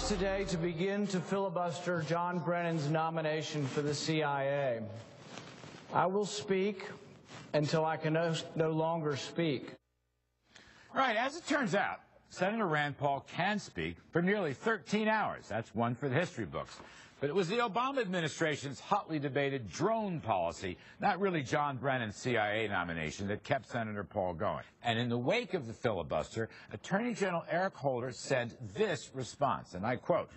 today to begin to filibuster John Brennan's nomination for the CIA. I will speak until I can no longer speak. All right, as it turns out, Senator Rand Paul can speak for nearly 13 hours. That's one for the history books. But it was the Obama administration's hotly debated drone policy, not really John Brennan's CIA nomination, that kept Senator Paul going. And in the wake of the filibuster, Attorney General Eric Holder sent this response, and I quote,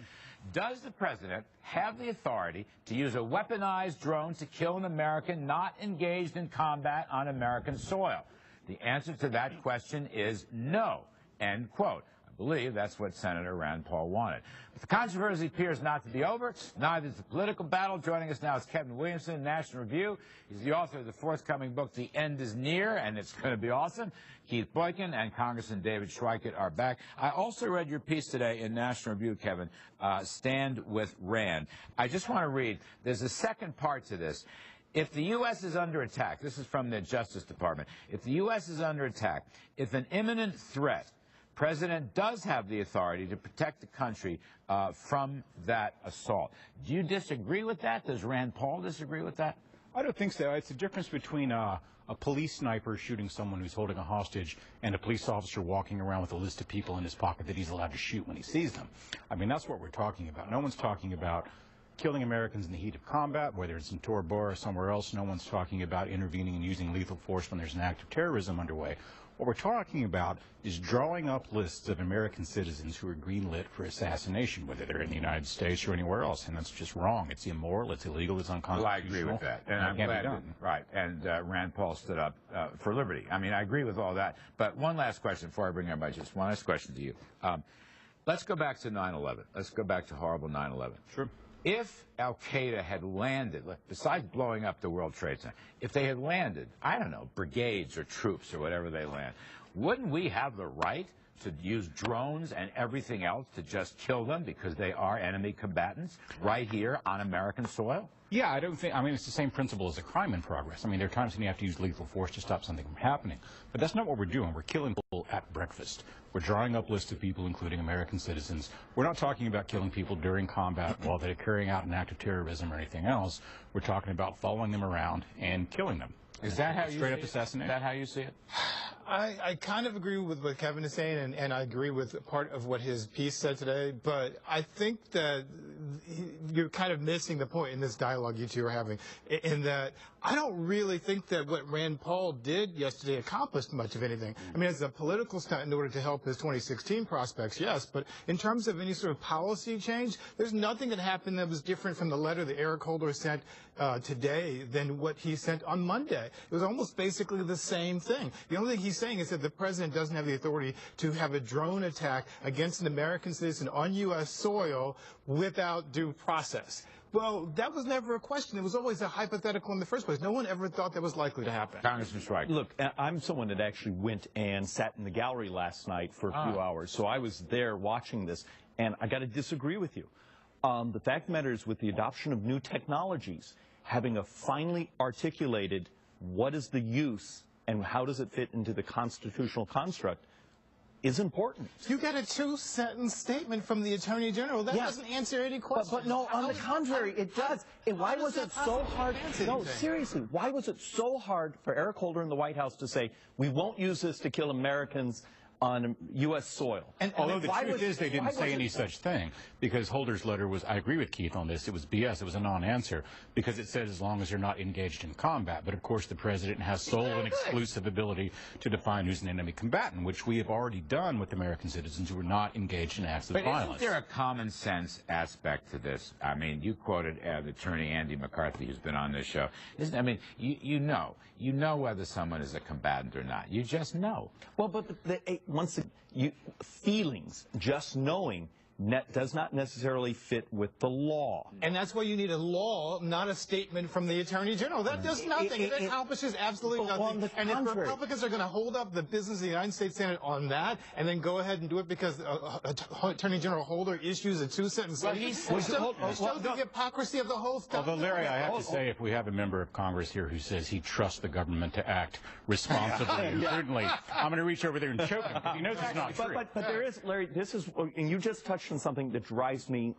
"Does the president have the authority to use a weaponized drone to kill an American not engaged in combat on American soil?" The answer to that question is no, end quote. I believe that's what Senator Rand Paul wanted. But the controversy appears not to be over. Neither is the political battle. Joining us now is Kevin Williamson, National Review. He's the author of the forthcoming book, The End is Near, and it's going to be awesome. Keith Boykin and Congressman David Schweikert are back. I also read your piece today in National Review, Kevin, Stand with Rand. I just want to read, there's a second part to this. If the U.S. is under attack, this is from the Justice Department, if the U.S. is under attack, if an imminent threat, President does have the authority to protect the country from that assault. Do you disagree with that? Does Rand Paul disagree with that? I don't think so. It's the difference between a police sniper shooting someone who's holding a hostage and a police officer walking around with a list of people in his pocket that he's allowed to shoot when he sees them. I mean, that's what we're talking about. No one's talking about killing Americans in the heat of combat, whether it's in Tora Bora or somewhere else. No one's talking about intervening and using lethal force when there's an act of terrorism underway. What we're talking about is drawing up lists of American citizens who are greenlit for assassination, whether they're in the United States or anywhere else, and that's just wrong. It's immoral, it's illegal, it's unconstitutional. Well, I agree with that, and I'm glad, right, and Rand Paul stood up for liberty. I mean, I agree with all that, but one last question before I bring everybody, just one last question to you. Let's go back to 9/11. Let's go back to horrible 9/11. Sure. If al-Qaeda had landed, besides blowing up the World Trade Center, if they had landed, I don't know, brigades or troops or whatever they land, wouldn't we have the right to use drones and everything else to just kill them because they are enemy combatants right here on American soil? Yeah, I don't think, I mean, it's the same principle as a crime in progress. I mean, there are times when you have to use lethal force to stop something from happening. But that's not what we're doing. We're killing people at breakfast. We're drawing up lists of people, including American citizens. We're not talking about killing people during combat while they're carrying out an act of terrorism or anything else. We're talking about following them around and killing them. Is that how you straight up assassination? Is that how you see it? I kind of agree with what Kevin is saying, and I agree with part of what his piece said today, but I think that you're kind of missing the point in this dialogue you two are having, in that I don't really think that what Rand Paul did yesterday accomplished much of anything. I mean, as a political stunt in order to help his 2016 prospects, yes, but in terms of any sort of policy change, there's nothing that happened that was different from the letter that Eric Holder sent today than what he sent on Monday. It was almost basically the same thing. The only thing he's saying is that the president doesn't have the authority to have a drone attack against an American citizen on U.S. soil without due process. Well, that was never a question. It was always a hypothetical in the first place. No one ever thought that was likely to happen. Congressman Schweikert. Look, I'm someone that actually went and sat in the gallery last night for a few hours. So I was there watching this, and I got to disagree with you. The fact of the matter is, with the adoption of new technologies, having a finely articulated what is the use and how does it fit into the constitutional construct is important. You got a two-sentence statement from the Attorney General. That doesn't answer any questions. But no, on the contrary, it does. Why was it so hard? No, seriously, why was it so hard for Eric Holder in the White House to say, we won't use this to kill Americans on U.S. soil? Although the truth is they didn't say any such thing, because Holder's letter was, I agree with Keith on this, it was BS, it was a non-answer, because it said as long as you're not engaged in combat. But of course the president has sole and exclusive ability to define who's an enemy combatant, which we have already done with American citizens who are not engaged in acts of violence. But isn't there a common sense aspect to this? I mean, you quoted Attorney Andy McCarthy, who's been on this show. I mean, you know whether someone is a combatant or not. You just know. Well, but feelings, just knowing, does not necessarily fit with the law. And that's why you need a law, not a statement from the Attorney General. That does nothing. It accomplishes absolutely nothing. And if Republicans are going to hold up the business of the United States Senate on that and then go ahead and do it because Attorney General Holder issues a two-sentence statement, it shows the hypocrisy of the whole stuff. Although, Larry, I have to say, if we have a member of Congress here who says he trusts the government to act responsibly and prudently, I'm going to reach over there and choke him because he knows it's not true. But there is, Larry, this is, and you just touched question something that drives me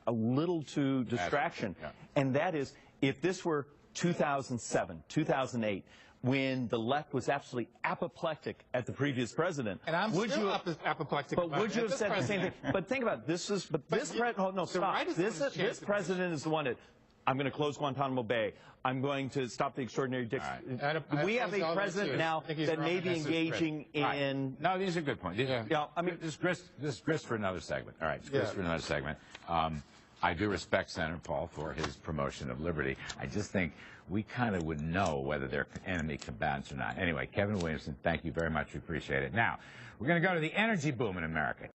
a little to distraction, Yeah. and that is, if this were 2007, 2008, when the left was absolutely apoplectic at the previous president, And I'm would still you, apoplectic but about would it you at have this said the same president. thing? But think about it. This is, but this president. Oh no, stop. right is This the chance this to- president is the one that I'm going to close Guantanamo Bay. I'm going to stop the extraordinary dictatorship. I We have oppose a all that, president too. now I think he's that wrong may be against his engaging in. No, these are good points. Yeah, I mean, this is grist for another segment. All right, it's grist Yeah. for another segment. I do respect Senator Paul for his promotion of liberty. I just think we kind of would know whether they're enemy combatants or not. Anyway, Kevin Williamson, thank you very much. We appreciate it. Now, we're going to go to the energy boom in America.